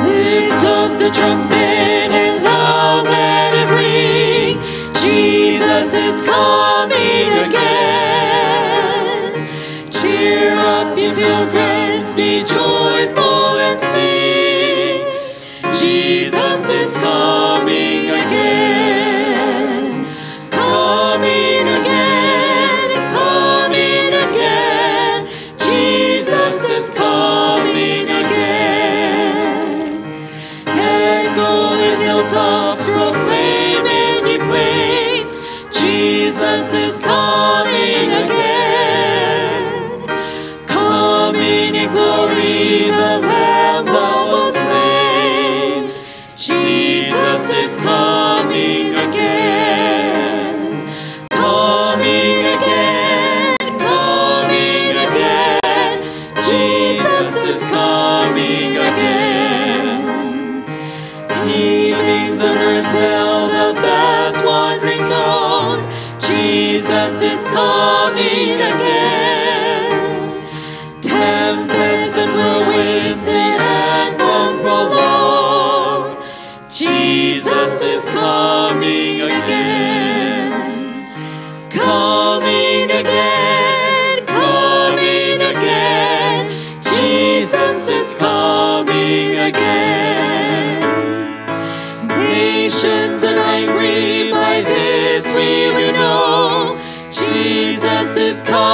Lift up the trumpet and loud let it ring. Jesus is coming again. Cheer up, ye pilgrims, be joyful and sing. Jesus is coming again. Coming again, coming again. Jesus is coming again. Echo in hilltops, proclaim in ye plains. Jesus is coming again. Coming in glory, the Lamb was slain. Jesus is coming again. Coming again, coming again. Jesus is coming again. Healings on earth tell the vast wandering throng. Jesus is coming again. Tempests and whirlwinds, the anthem prolong. Jesus is coming again. Coming again, coming again. Jesus is coming again. Nations are angry, by this we know. Jesus is coming.